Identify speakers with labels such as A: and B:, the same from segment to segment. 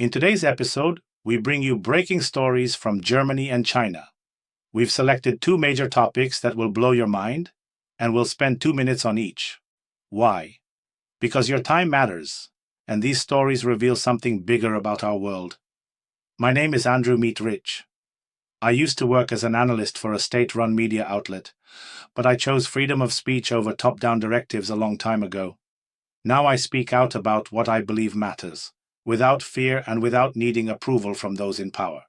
A: In today's episode, we bring you breaking stories from Germany and China. We've selected two major topics that will blow your mind, and we'll spend 2 minutes on each. Why? Because your time matters, and these stories reveal something bigger about our world. My name is Andrew Meet Rich. I used to work as an analyst for a state-run media outlet, but I chose freedom of speech over top-down directives a long time ago. Now I speak out about what I believe matters, without fear and without needing approval from those in power.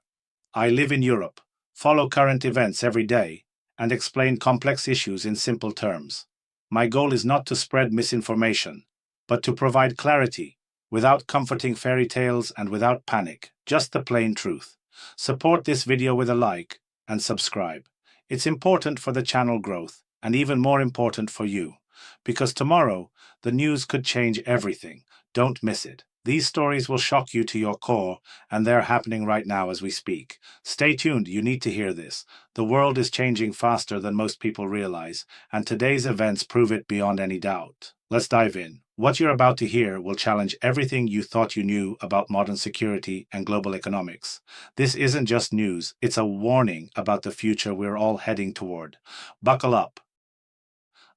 A: I live in Europe, follow current events every day, and explain complex issues in simple terms. My goal is not to spread misinformation, but to provide clarity, without comforting fairy tales and without panic, just the plain truth. Support this video with a like and subscribe. It's important for the channel growth, and even more important for you, because tomorrow the news could change everything. Don't miss it. These stories will shock you to your core, and they're happening right now as we speak. Stay tuned, you need to hear this. The world is changing faster than most people realize, and today's events prove it beyond any doubt. Let's dive in. What you're about to hear will challenge everything you thought you knew about modern security and global economics. This isn't just news, it's a warning about the future we're all heading toward. Buckle up.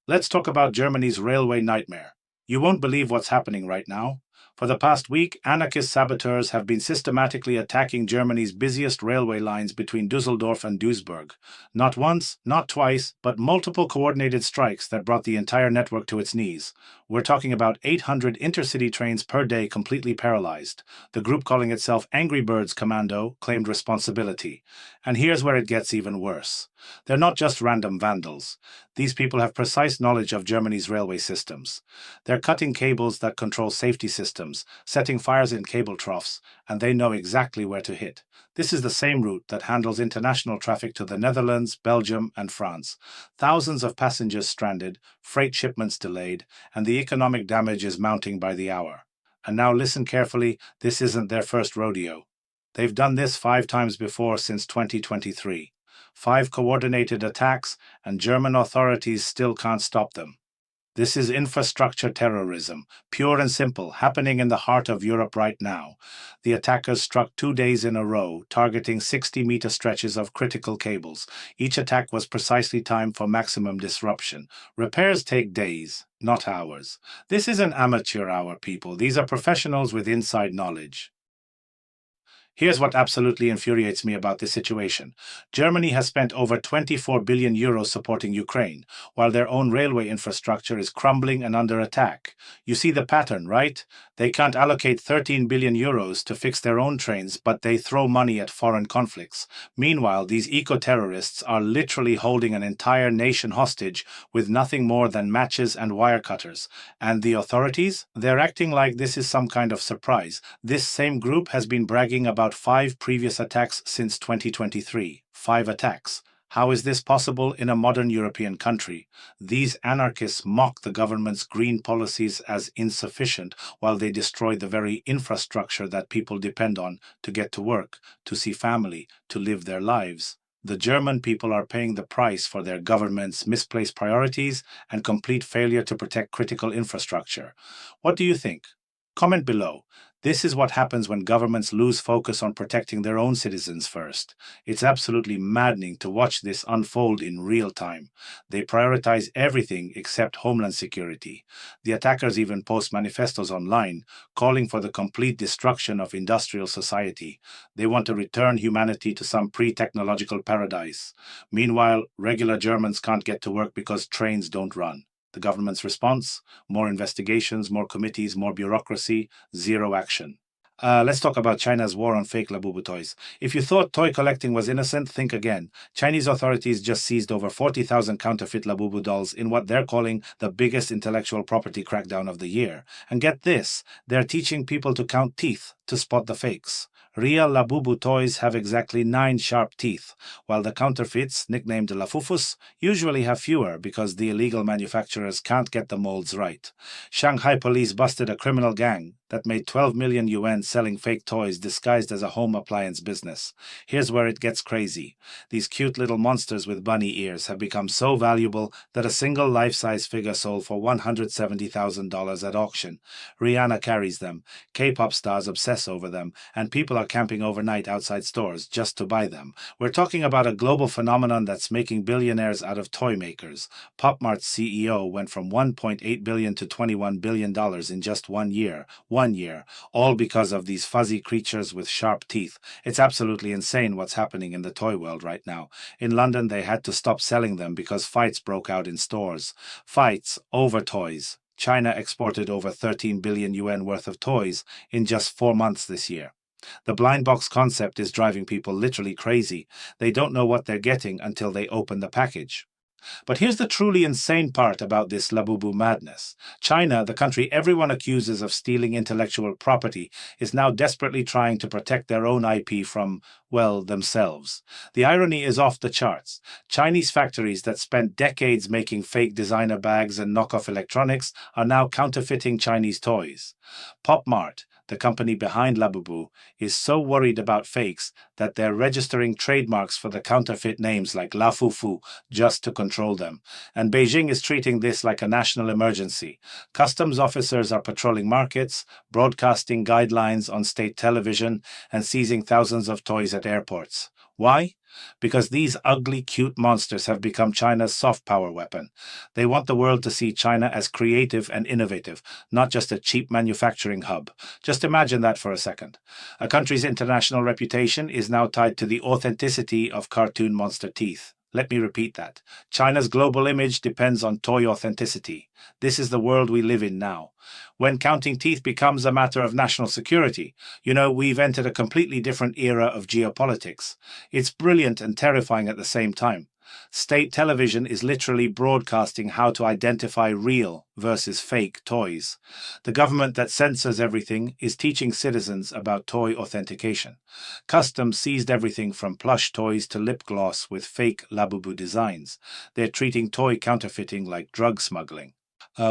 A: Let's talk about Germany's railway nightmare. You won't believe what's happening right now. For the past week, anarchist saboteurs have been systematically attacking Germany's busiest railway lines between Düsseldorf and Duisburg. Not once, not twice, but multiple coordinated strikes that brought the entire network to its knees. We're talking about 800 intercity trains per day completely paralyzed. The group calling itself Angry Birds Commando claimed responsibility. And here's where it gets even worse. They're not just random vandals. These people have precise knowledge of Germany's railway systems. They're cutting cables that control safety systems, setting fires in cable troughs, and they know exactly where to hit. This is the same route that handles international traffic to the Netherlands, Belgium, and France. Thousands of passengers stranded, freight shipments delayed, and the economic damage is mounting by the hour. And now listen carefully, this isn't their first rodeo. They've done this 5 times before since 2023. 5 coordinated attacks, and German authorities still can't stop them. This is infrastructure terrorism, pure and simple, happening in the heart of Europe right now. The attackers struck 2 days in a row, targeting 60-meter stretches of critical cables. Each attack was precisely timed for maximum disruption. Repairs take days, not hours. This isn't amateur hour, people. These are professionals with inside knowledge. Here's what absolutely infuriates me about this situation. Germany has spent over 24 billion euros supporting Ukraine, while their own railway infrastructure is crumbling and under attack. You see the pattern, right? They can't allocate 13 billion euros to fix their own trains, but they throw money at foreign conflicts. Meanwhile, these eco-terrorists are literally holding an entire nation hostage with nothing more than matches and wire cutters. And the authorities? They're acting like this is some kind of surprise. This same group has been bragging about 5 previous attacks since 2023. 5 attacks. How is this possible in a modern European country? These anarchists mock the government's green policies as insufficient while they destroy the very infrastructure that people depend on to get to work, to see family, to live their lives. The German people are paying the price for their government's misplaced priorities and complete failure to protect critical infrastructure. What do you think? Comment below. This is what happens when governments lose focus on protecting their own citizens first. It's absolutely maddening to watch this unfold in real time. They prioritize everything except homeland security. The attackers even post manifestos online, calling for the complete destruction of industrial society. They want to return humanity to some pre-technological paradise. Meanwhile, regular Germans can't get to work because trains don't run. The government's response? More investigations, more committees, more bureaucracy, zero action. Let's talk about China's war on fake Labubu toys. If you thought toy collecting was innocent, think again. Chinese authorities just seized over 40,000 counterfeit Labubu dolls in what they're calling the biggest intellectual property crackdown of the year. And get this, they're teaching people to count teeth to spot the fakes. Real Labubu toys have exactly 9 sharp teeth, while the counterfeits, nicknamed Lafufus, usually have fewer because the illegal manufacturers can't get the molds right. Shanghai police busted a criminal gang that made 12 million yuan selling fake toys disguised as a home appliance business. Here's where it gets crazy. These cute little monsters with bunny ears have become so valuable that a single life-size figure sold for $170,000 at auction. Rihanna carries them, K-pop stars obsess over them, and people are camping overnight outside stores just to buy them. We're talking about a global phenomenon that's making billionaires out of toy makers. Pop Mart's CEO went from $1.8 billion to $21 billion in just 1 year. 1 year, all because of these fuzzy creatures with sharp teeth. It's absolutely insane what's happening in the toy world right now. In London, they had to stop selling them because fights broke out in stores. Fights over toys. China exported over 13 billion yuan worth of toys in just 4 months this year. The blind box concept is driving people literally crazy. They don't know what they're getting until they open the package. But here's the truly insane part about this Labubu madness. China, the country everyone accuses of stealing intellectual property, is now desperately trying to protect their own IP from, well, themselves. The irony is off the charts. Chinese factories that spent decades making fake designer bags and knockoff electronics are now counterfeiting Chinese toys. Pop Mart, the company behind Labubu, is so worried about fakes that they're registering trademarks for the counterfeit names like Lafufu just to control them. And Beijing is treating this like a national emergency. Customs officers are patrolling markets, broadcasting guidelines on state television, and seizing thousands of toys at airports. Why? Because these ugly, cute monsters have become China's soft power weapon. They want the world to see China as creative and innovative, not just a cheap manufacturing hub. Just imagine that for a second. A country's international reputation is now tied to the authenticity of cartoon monster teeth. Let me repeat that. China's global image depends on toy authenticity. This is the world we live in now. When counting teeth becomes a matter of national security, we've entered a completely different era of geopolitics. It's brilliant and terrifying at the same time. State television is literally broadcasting how to identify real versus fake toys. The government that censors everything is teaching citizens about toy authentication. Customs seized everything from plush toys to lip gloss with fake Labubu designs. They're treating toy counterfeiting like drug smuggling.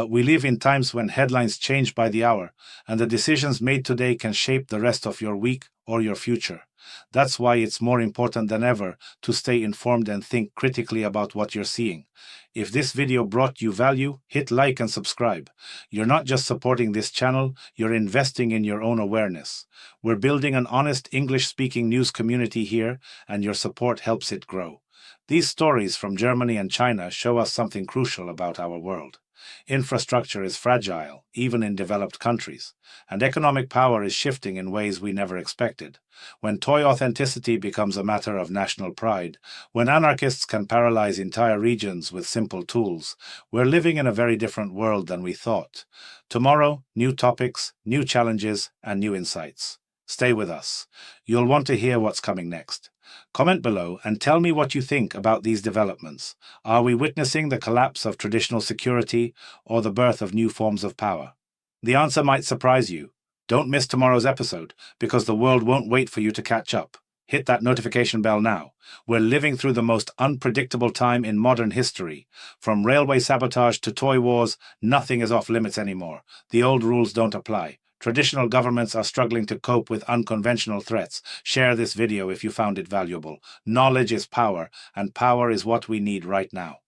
A: We live in times when headlines change by the hour, and the decisions made today can shape the rest of your week or your future. That's why it's more important than ever to stay informed and think critically about what you're seeing. If this video brought you value, hit like and subscribe. You're not just supporting this channel, you're investing in your own awareness. We're building an honest English-speaking news community here, and your support helps it grow. These stories from Germany and China show us something crucial about our world. Infrastructure is fragile, even in developed countries, and economic power is shifting in ways we never expected. When toy authenticity becomes a matter of national pride, when anarchists can paralyze entire regions with simple tools, we're living in a very different world than we thought. Tomorrow, new topics, new challenges, and new insights. Stay with us. You'll want to hear what's coming next. Comment below and tell me what you think about these developments. Are we witnessing the collapse of traditional security or the birth of new forms of power? The answer might surprise you. Don't miss tomorrow's episode, because the world won't wait for you to catch up. Hit that notification bell now. We're living through the most unpredictable time in modern history. From railway sabotage to toy wars, nothing is off limits anymore. The old rules don't apply. Traditional governments are struggling to cope with unconventional threats. Share this video if you found it valuable. Knowledge is power, and power is what we need right now.